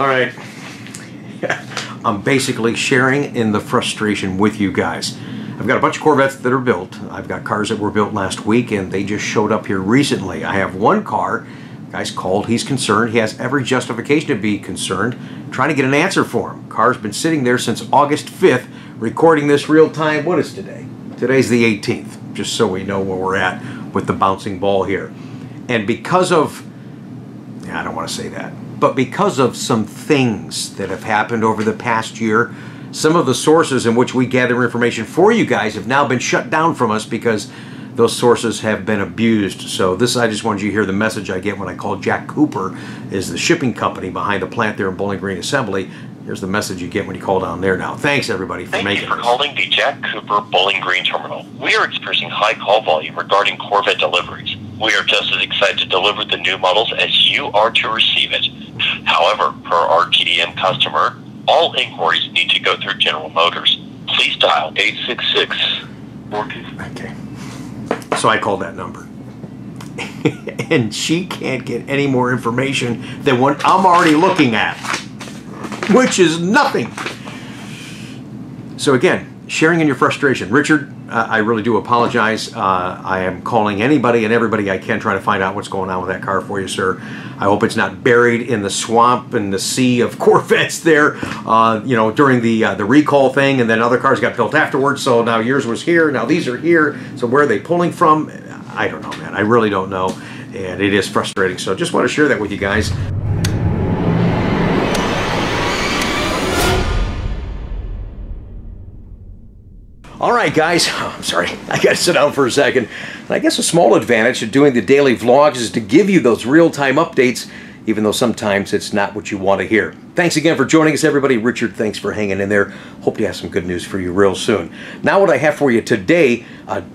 All right. I'm basically sharing in the frustration with you guys. I've got a bunch of Corvettes that are built. I've got cars that were built last week and they just showed up here recently. I have one car, guy's called, he's concerned, he has every justification to be concerned, trying to get an answer for him. Car's been sitting there since August 5th, recording this real time. What is today? Today's the 18th, just so we know where we're at with the bouncing ball here. And because of, I don't want to say that, but because of some things that have happened over the past year, some of the sources in which we gather information for you guys have now been shut down from us because those sources have been abused. So this, I just wanted you to hear the message I get when I call Jack Cooper, is the shipping company behind the plant there in Bowling Green Assembly. Here's the message you get when you call down there now. Thanks everybody for making this. Thank you for calling the Jack Cooper Bowling Green Terminal. We are experiencing high call volume regarding Corvette deliveries. We are just as excited to deliver the new models as you are to receive it. However, per our TDM customer, all inquiries need to go through General Motors. Please dial 866-42. Okay. So I called that number. And she can't get any more information than what I'm already looking at, which is nothing. So again, sharing in your frustration. Richard, I really do apologize. I am calling anybody and everybody I can trying to find out what's going on with that car for you, sir. I hope it's not buried in the swamp and the sea of Corvettes there, you know, during the recall thing, and then other cars got built afterwards, so now yours was here, now these are here, so where are they pulling from? I don't know, man. I really don't know, and it is frustrating, so just want to share that with you guys. All right, guys, I'm sorry, I got to sit down for a second. And I guess a small advantage of doing the daily vlogs is to give you those real-time updates, even though sometimes it's not what you want to hear. Thanks again for joining us, everybody. Richard, thanks for hanging in there. Hope to have some good news for you real soon. Now what I have for you today,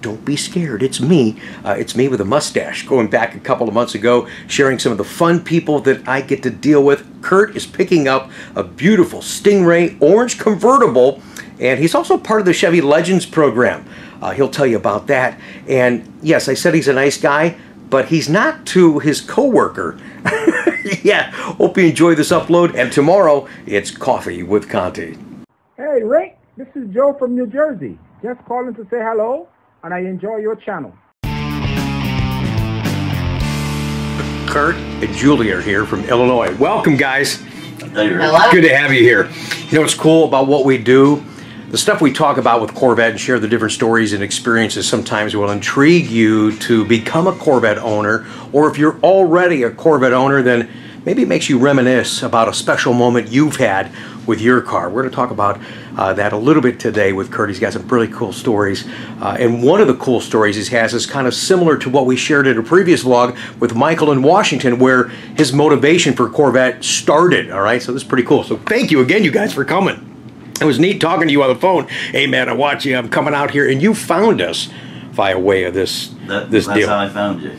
don't be scared, it's me. It's me with a mustache, going back a couple of months ago, sharing some of the fun people that I get to deal with. Curt is picking up a beautiful Stingray orange convertible, and he's also part of the Chevy Legends program. He'll tell you about that. And yes, I said he's a nice guy, but he's not to his coworker. Yeah, hope you enjoy this upload. And tomorrow, it's Coffee with Conti. Hey, Rick, this is Joe from New Jersey. Just calling to say hello, and I enjoy your channel. Curt and Julie are here from Illinois. Welcome, guys. Hello. Good to have you here. You know what's cool about what we do? The stuff we talk about with Corvette and share the different stories and experiences sometimes will intrigue you to become a Corvette owner, or if you're already a Corvette owner, then maybe it makes you reminisce about a special moment you've had with your car. We're going to talk about that a little bit today with Curt. He's got some really cool stories. And one of the cool stories he has is kind of similar to what we shared in a previous vlog with Michael in Washington, where his motivation for Corvette started. All right, so this is pretty cool. So thank you again, you guys, for coming. It was neat talking to you on the phone. Hey, man, I watch you. I'm coming out here. And you found us via way of this deal. That's how I found you.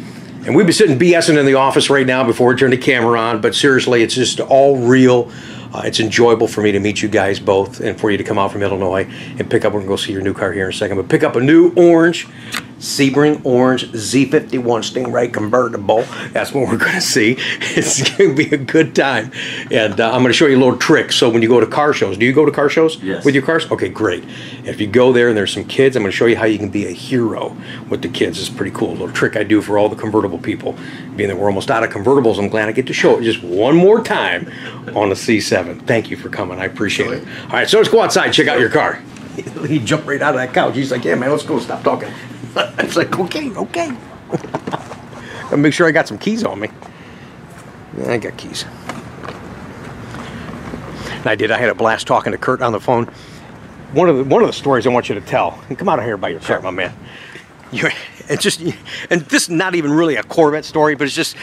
And we've been sitting BSing in the office right now before we turn the camera on. But seriously, it's just all real. It's enjoyable for me to meet you guys both and for you to come out from Illinois and pick up. We're going to go see your new car here in a second. But pick up a new orange, Sebring orange Z51 Stingray convertible. That's what we're going to see. It's going to be a good time. And I'm going to show you a little trick. So when you go to car shows, do you go to car shows with your cars? Okay, great. If you go there and there's some kids, I'm going to show you how you can be a hero with the kids. It's pretty cool. A little trick I do for all the convertible people. Being that we're almost out of convertibles, I'm glad I get to show it just one more time on the C7. Thank you for coming. I appreciate it. All right, so let's go outside and check out your car. He jumped right out of that couch. He's like, yeah, man, let's go. Stop talking. I was like, okay. Gotta make sure I got some keys on me. Yeah, I got keys. And I did. I had a blast talking to Curt on the phone. One of the stories I want you to tell. And come out of here by your car, my man. It's just, and this is not even really a Corvette story, but it's just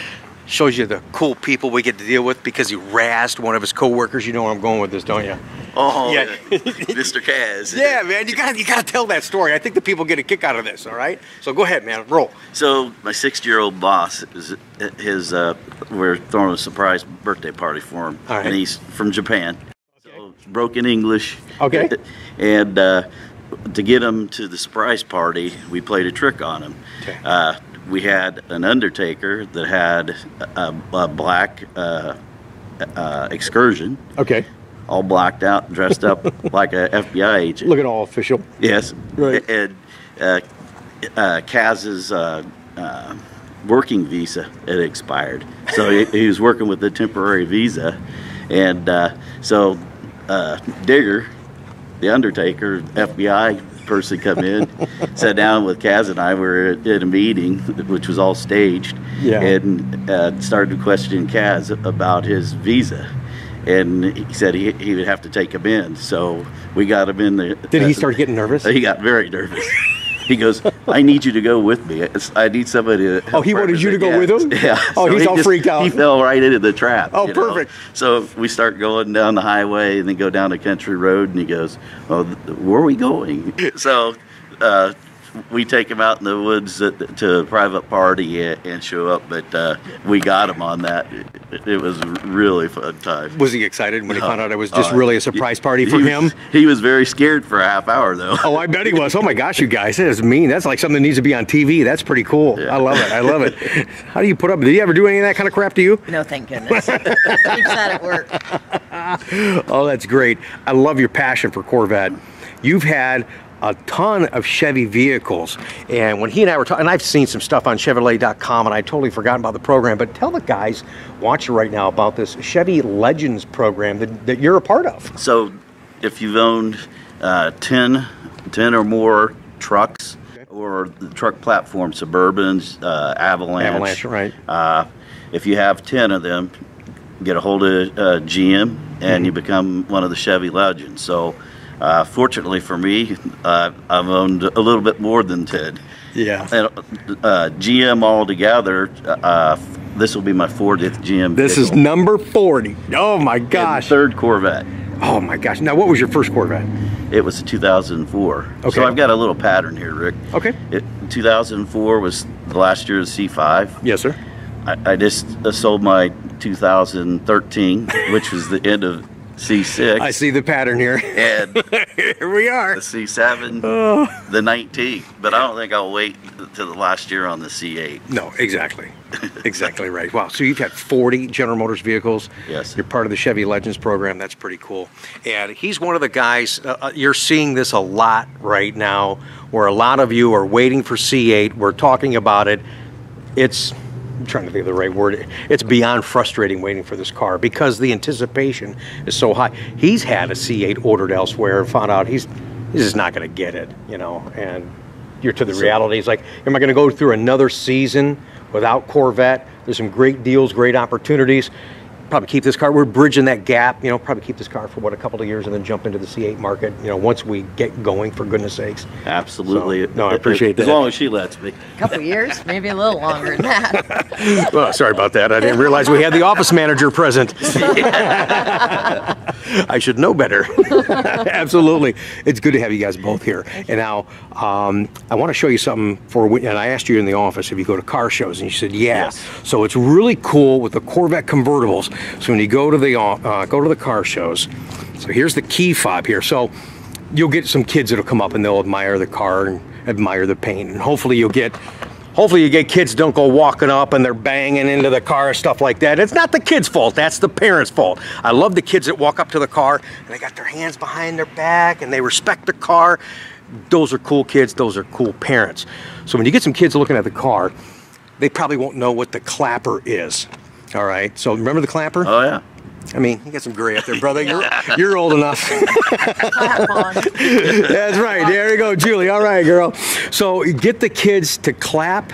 shows you the cool people we get to deal with because he razzed one of his co-workers. You know where I'm going with this, don't you? Oh, yeah. Mr. Kaz. Yeah, man, you gotta tell that story. I think the people get a kick out of this, all right? So go ahead, man, roll. So my 60-year-old boss, we're throwing a surprise birthday party for him, all right. And he's from Japan. Okay. So broken English. Okay. And to get him to the surprise party, we played a trick on him. Okay. We had an undertaker that had a black excursion. Okay. All blacked out, dressed up like a FBI agent. Looking all official. Yes. Right. And Kaz's working visa had expired, so he was working with a temporary visa, and so Digger, the Undertaker, FBI person, come in, sat down with Kaz and I. We were at a meeting, which was all staged, and started questioning Kaz about his visa. And he said he would have to take him in, so we got him in there. Did he start getting nervous? He got very nervous. He goes, "I need you to go with me. I need somebody to." Oh, he wanted you to go with him? Yeah. Oh, so he's all freaked out. He fell right into the trap. Oh, perfect. So we start going down the highway and then go down a country road, and he goes, "Oh, where are we going?" So we take him out in the woods to a private party and show up, but we got him on that. It was a really fun time. Was he excited when he found out it was just really a surprise party for him? He was very scared for a half hour, though. Oh, I bet he was. Oh my gosh, you guys, that is mean. That's like something that needs to be on TV. That's pretty cool. Yeah. I love it. I love it. How do you put up? Did you ever do any of that kind of crap to you? No, thank goodness. Keeps that at work. Oh, that's great. I love your passion for Corvette. You've had a ton of Chevy vehicles, and when he and I were talking, and I've seen some stuff on Chevrolet.com, and I totally forgot about the program, but tell the guys watching right now about this Chevy Legends program that you're a part of. So if you've owned 10 or more trucks, or the truck platform, Suburbans, Avalanche, right. If you have 10 of them, get a hold of GM, and you become one of the Chevy Legends. So fortunately for me, I've owned a little bit more than 10. Yeah. And GM altogether, this will be my 40th GM. This is number 40. Oh my gosh. And third Corvette. Oh my gosh. Now, what was your first Corvette? It was a 2004. Okay. So I've got a little pattern here, Rick. Okay. 2004 was the last year of the C5. Yes, sir. I just sold my 2013, which was the end of C6. I see the pattern here. And here we are. the C7, the 19. But I don't think I'll wait till the last year on the C8. No, exactly. Exactly right. Wow. So you've had 40 General Motors vehicles. Yes. You're part of the Chevy Legends program. That's pretty cool. And he's one of the guys, you're seeing this a lot right now, where a lot of you are waiting for C8. We're talking about it. I'm trying to think of the right word. It's beyond frustrating waiting for this car because the anticipation is so high. He's had a C8 ordered elsewhere and found out he's just not going to get it, you know, and you're to the reality. It's like, am I going to go through another season without Corvette? There's some great deals, great opportunities. Probably keep this car. We're bridging that gap, you know, probably keep this car for what, a couple of years and then jump into the C8 market, you know, once we get going, for goodness sakes. Absolutely. So, no, I appreciate that. As long as she lets me. A couple years, maybe a little longer than that. Well, sorry about that. I didn't realize we had the office manager present. I should know better. Absolutely. It's good to have you guys both here. And now, I want to show you something and I asked you in the office if you go to car shows, and you said, yeah. Yes. So it's really cool with the Corvette convertibles. So when you go to the car shows, so here's the key fob here. So you'll get some kids that'll come up and they'll admire the car and admire the paint, and hopefully you get kids that don't go walking up and they're banging into the car and stuff like that. It's not the kids' fault, that's the parents' fault. I love the kids that walk up to the car and they got their hands behind their back and they respect the car. Those are cool kids, those are cool parents. So when you get some kids looking at the car, they probably won't know what the clapper is. All right, so remember the clapper? Oh, yeah. I mean, you got some gray up there, brother. You're old enough. Clap on. That's right. There you go, Julie. All right, girl. So get the kids to clap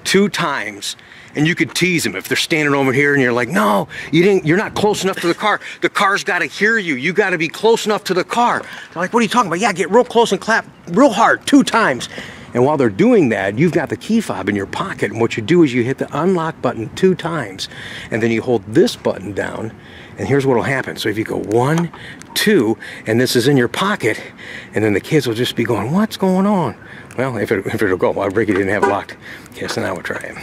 2 times, and you could tease them if they're standing over here, and you're like, "No, you're not close enough to the car. The car's got to hear you. You got to be close enough to the car." They're like, "What are you talking about?" Yeah, get real close and clap real hard 2 times. And while they're doing that, you've got the key fob in your pocket, and what you do is you hit the unlock button 2 times, and then you hold this button down, and here's what will happen. So if you go 1, 2, and this is in your pocket, and then the kids will just be going, "What's going on?" Well, if it'll go, well, Ricky didn't have it locked. Okay, so now we'll try it.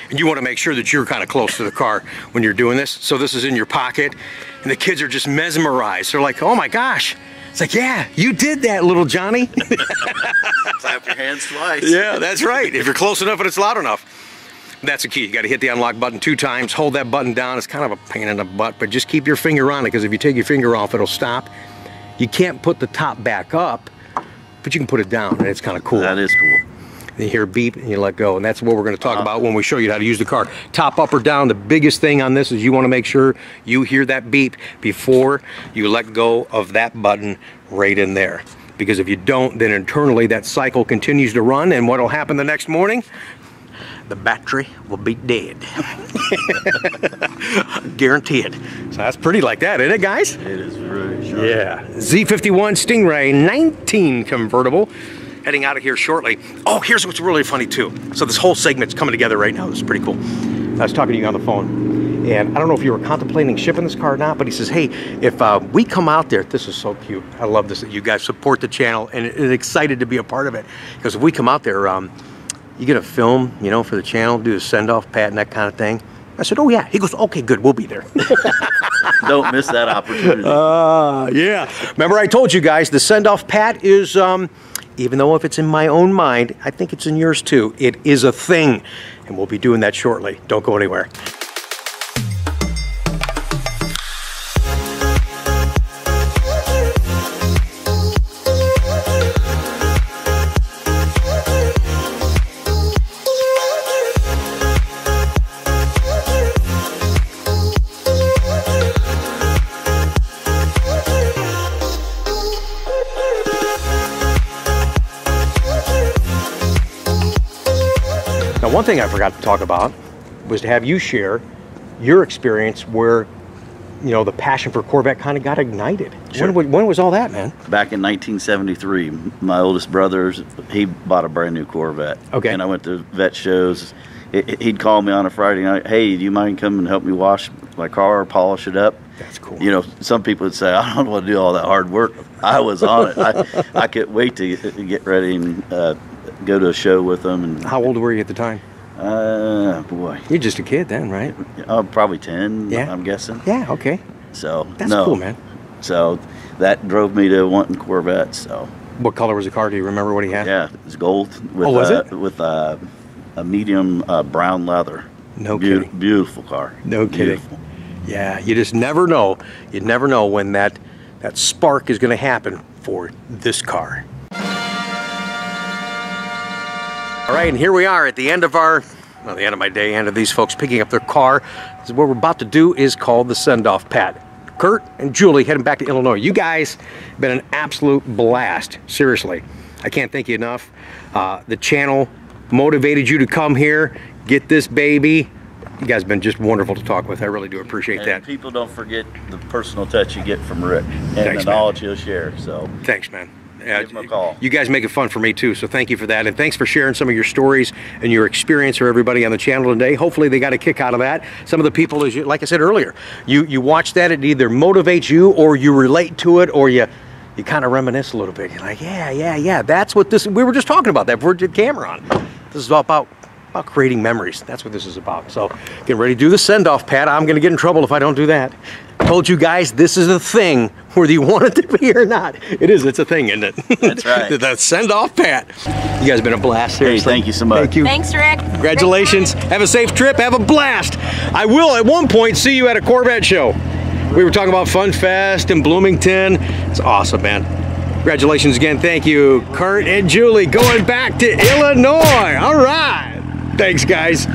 And you want to make sure that you're kind of close to the car when you're doing this. So this is in your pocket, and the kids are just mesmerized. They're like, "Oh my gosh." It's like, "Yeah, you did that, little Johnny." Clap your hands twice. Yeah, that's right. If you're close enough and it's loud enough. That's the key. You got to hit the unlock button 2 times. Hold that button down. It's kind of a pain in the butt, but just keep your finger on it, because if you take your finger off, it'll stop. You can't put the top back up, but you can put it down, and it's kind of cool. That is cool. You hear a beep and you let go, and that's what we're going to talk about when we show you how to use the car. Top, up, or down. The biggest thing on this is you want to make sure you hear that beep before you let go of that button right in there. Because if you don't, then internally that cycle continues to run, and what will happen the next morning? The battery will be dead. Guaranteed. So that's pretty like that, isn't it, guys? It is really sharp. Yeah. Z51 Stingray 19 convertible. Heading out of here shortly. Oh, here's what's really funny too. So this whole segment's coming together right now. This is pretty cool. I was talking to you on the phone, and I don't know if you were contemplating shipping this car or not, but he says, hey, if we come out there, this is so cute. I love this, that you guys support the channel and excited to be a part of it. Because if we come out there, you get a film, you know, for the channel, do a send-off pat and that kind of thing. I said, oh yeah. He goes, okay, good, we'll be there. Don't miss that opportunity. Yeah. Remember I told you guys, the send-off pat is, even though if it's in my own mind, I think it's in yours too. It is a thing, and we'll be doing that shortly. Don't go anywhere. Now, one thing I forgot to talk about was to have you share your experience where, you know, the passion for Corvette kind of got ignited. Sure. When was all that, man? Back in 1973, my oldest brother, he bought a brand new Corvette. Okay. And I went to vet shows. He'd call me on a Friday night, hey, do you mind coming and help me wash my car, polish it up? That's cool. You know, some people would say, I don't want to do all that hard work. I was on it. I couldn't wait to get ready and go to a show with them. And How old were you at the time? Boy. You're just a kid then, right? Probably 10, Yeah. I'm guessing. Yeah, okay. So, That's cool, man. So that drove me to wanting Corvettes. So, What color was the car? Do you remember what he had? yeah, it was gold with, Oh, was it? with a medium brown leather. No kidding. Beautiful car. No kidding. Beautiful. Yeah, you just never know. You never know when that spark is going to happen for this car. All right, and here we are at the end of the end of my day, end of these folks picking up their car. This is what we're about to do is called the send-off pat. Curt and Julie heading back to Illinois. You guys have been an absolute blast. Seriously, I can't thank you enough. The channel motivated you to come here, get this baby. You guys have been just wonderful to talk with. I really do appreciate And that. people don't forget the personal touch you get from Rick and Thanks, the man. knowledge he'll share. So Thanks, man. Give him a call. You guys make it fun for me too, so thank you for that. And thanks for sharing some of your stories and your experience for everybody on the channel today. Hopefully they got a kick out of that. Some of the people, as you, like I said earlier, you watch that, it either motivates you or you relate to it, or you kind of reminisce a little bit. You're like, yeah, that's what this, we were just talking about that before we did camera on. This is all about creating memories. That's what this is about. So getting ready to do the send-off pat. I'm going to get in trouble if I don't do that. Told you guys, this is a thing, whether you want it to be or not. It is. It's a thing, isn't it? That's right. The send-off pat. You guys have been a blast. Hey, Seriously. thank you so much. Thank you. Thanks, Rick. Congratulations. Have a safe trip. Have a blast. I will at one point see you at a Corvette show. We were talking about Fun Fest in Bloomington. It's awesome, man. Congratulations again. Thank you, Curt and Julie, going back to Illinois. All right. Thanks, guys.